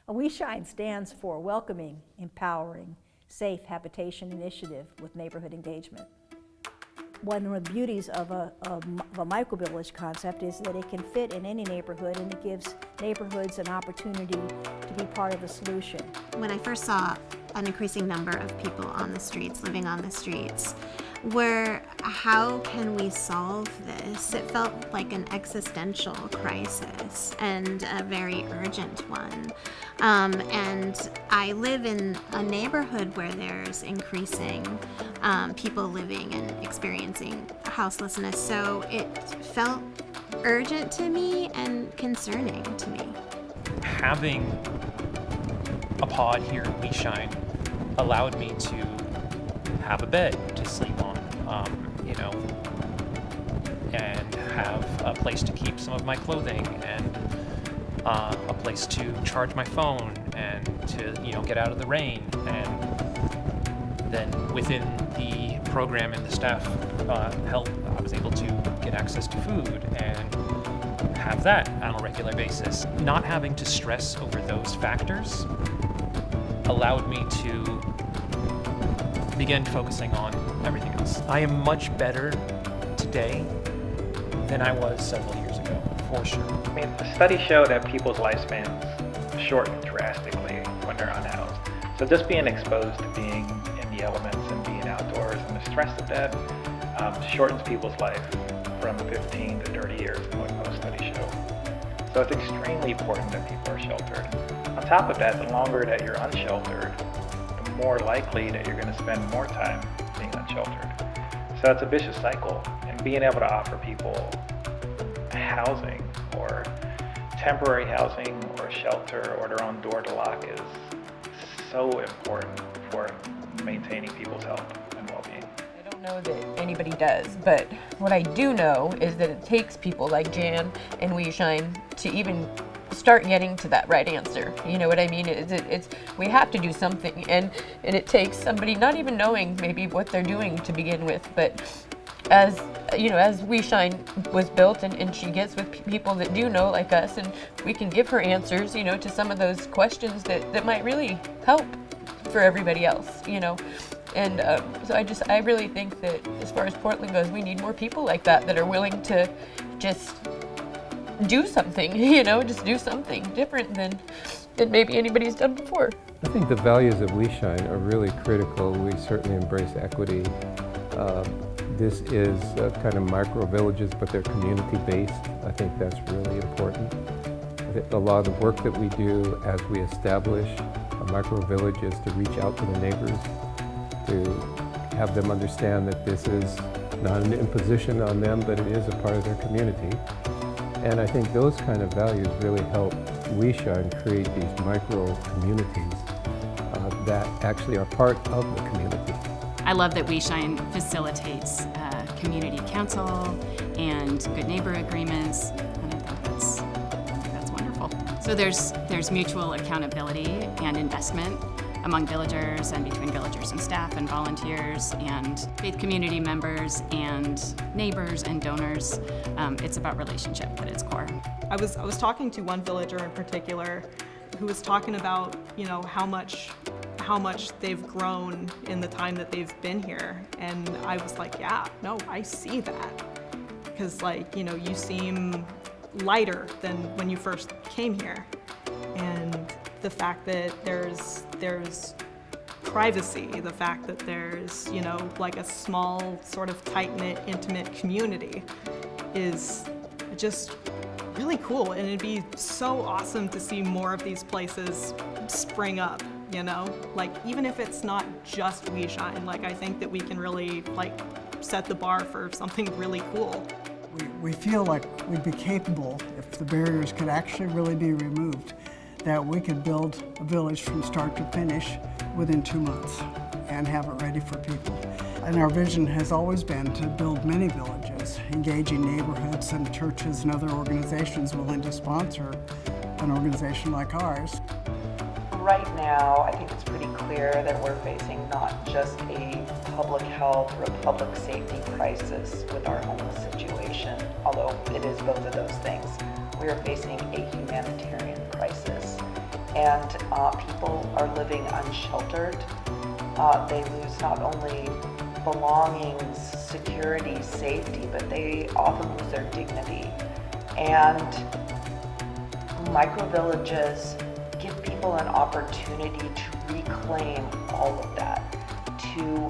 WeShine stands for Welcoming, Empowering, Safe Habitation Initiative with Neighborhood Engagement. One of the beauties of a microvillage concept is that it can fit in any neighborhood, and it gives neighborhoods an opportunity to be part of the solution. When I first saw an increasing number of people on the streets, living on the streets, where how can we solve this? It felt like an existential crisis and a very urgent one. And I live in a neighborhood where there's increasing people living and experiencing houselessness. So it felt urgent to me and concerning to me. Having a pod here at WeShine allowed me to have a bed to sleep on, and have a place to keep some of my clothing, and a place to charge my phone, and to get out of the rain. And then within the program and the staff help, I was able to get access to food and have that on a regular basis. Not having to stress over those factors allowed me to begin focusing on everything else. I am much better today than I was several years ago, for sure. I mean, the study showed that people's lifespans shorten drastically when they're unhoused. So just being exposed to being in the elements and being outdoors and the stress of that shortens people's life from 15 to 30 years, is what most studies show. So it's extremely important that people are sheltered. On top of that, the longer that you're unsheltered, the more likely that you're going to spend more time being unsheltered. So it's a vicious cycle, and being able to offer people housing or temporary housing or shelter or their own door to lock is so important for maintaining people's health and well-being. I don't know that anybody does, but what I do know is that it takes people like Jan and WeShine to even start getting to that right answer. You know what I mean? It's we have to do something, and it takes somebody not even knowing maybe what they're doing to begin with, but as WeShine was built, and she gets with people that do know, like us, and we can give her answers, to some of those questions that might really help for everybody else, And so I really think that as far as Portland goes, we need more people like that are willing to just do something, just do something different than maybe anybody's done before. I think the values of WeShine are really critical. We certainly embrace equity. This is kind of micro villages, but they're community-based. I think that's really important. A lot of the work that we do as we establish a micro village is to reach out to the neighbors, to have them understand that this is not an imposition on them, but it is a part of their community. And I think those kind of values really help WeShine create these micro communities that actually are part of the community. I love that WeShine facilitates community council and good neighbor agreements, and I think that's wonderful. So there's mutual accountability and investment among villagers and between villagers and staff and volunteers and faith community members and neighbors and donors. It's about relationship at its core. I was talking to one villager in particular who was talking about how much they've grown in the time that they've been here, and I was like, yeah, no, I see that, because you seem lighter than when you first came here, and the fact that there's privacy, the fact that there's like a small sort of tight-knit, intimate community is just really cool, and it'd be so awesome to see more of these places spring up, even if it's not just WeShine. I think that we can really set the bar for something really cool. We feel like we'd be capable, if the barriers could actually really be removed, that we could build a village from start to finish within 2 months and have it ready for people. And our vision has always been to build many villages, engaging neighborhoods and churches and other organizations willing to sponsor an organization like ours. Right now, I think it's pretty clear that we're facing not just a public health or a public safety crisis with our homeless situation, although it is both of those things. We are facing a humanitarian crisis. and people are living unsheltered. They lose not only belongings, security, safety, but they often lose their dignity. And microvillages give people an opportunity to reclaim all of that, to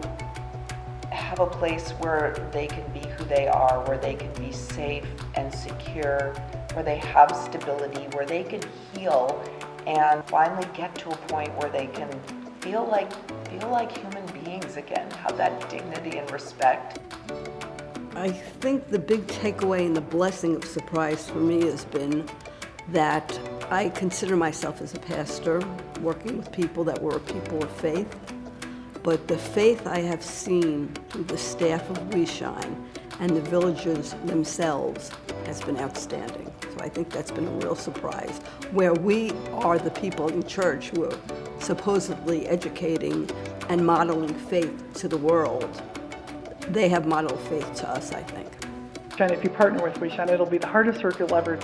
have a place where they can be who they are, where they can be safe and secure, where they have stability, where they can heal and finally get to a point where they can feel like human beings again, have that dignity and respect. I think the big takeaway and the blessing of surprise for me has been that I consider myself as a pastor working with people that were people of faith, but the faith I have seen through the staff of WeShine and the villagers themselves has been outstanding. So I think that's been a real surprise, where we are the people in church who are supposedly educating and modeling faith to the world. They have modeled faith to us, I think. And if you partner with WeShine, it'll be the hardest work you'll ever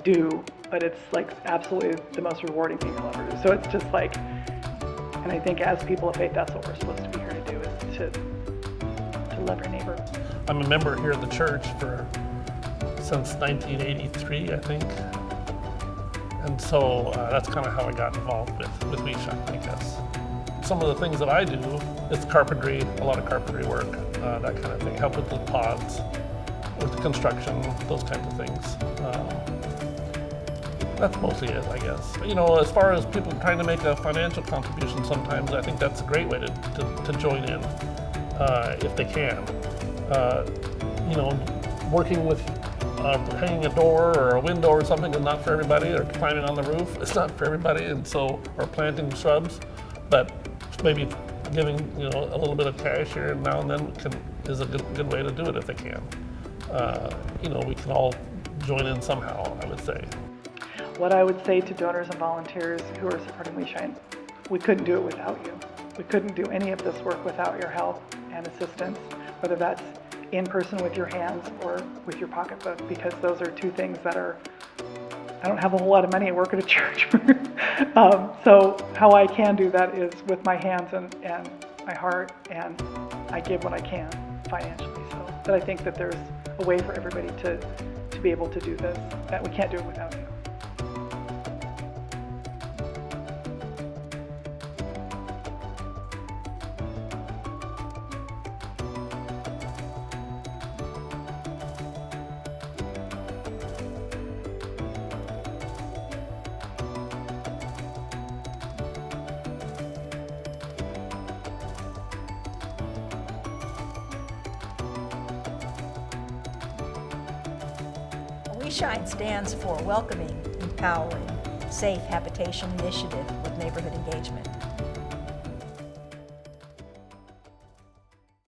do, but it's like absolutely the most rewarding thing you'll ever do. So it's just like, and I think as people of faith, that's what we're supposed to be here to do, is to love your neighbor. I'm a member here at the church since 1983, I think. And so that's kind of how I got involved with WeShine, I guess. Some of the things that I do is carpentry, a lot of carpentry work, that kind of thing. Help with the pods, with the construction, those kinds of things. That's mostly it, I guess. You know, as far as people trying to make a financial contribution sometimes, I think that's a great way to join in, if they can. You know, working with hanging a door or a window or something is not for everybody, or climbing on the roof, it's not for everybody, and so, or planting shrubs, but maybe giving, you know, a little bit of cash here and now and then is a good way to do it if they can. You know, we can all join in somehow, I would say. What I would say to donors and volunteers who are supporting WeShine, we couldn't do it without you. We couldn't do any of this work without your help and assistance, whether that's in person with your hands or with your pocketbook, because those are two things that are, I don't have a whole lot of money, I work at a church. So how I can do that is with my hands and my heart, and I give what I can financially. So, but I think that there's a way for everybody to be able to do this, that we can't do it without you. WeShine stands for Welcoming, Empowering, Safe Habitation Initiative with Neighborhood Engagement.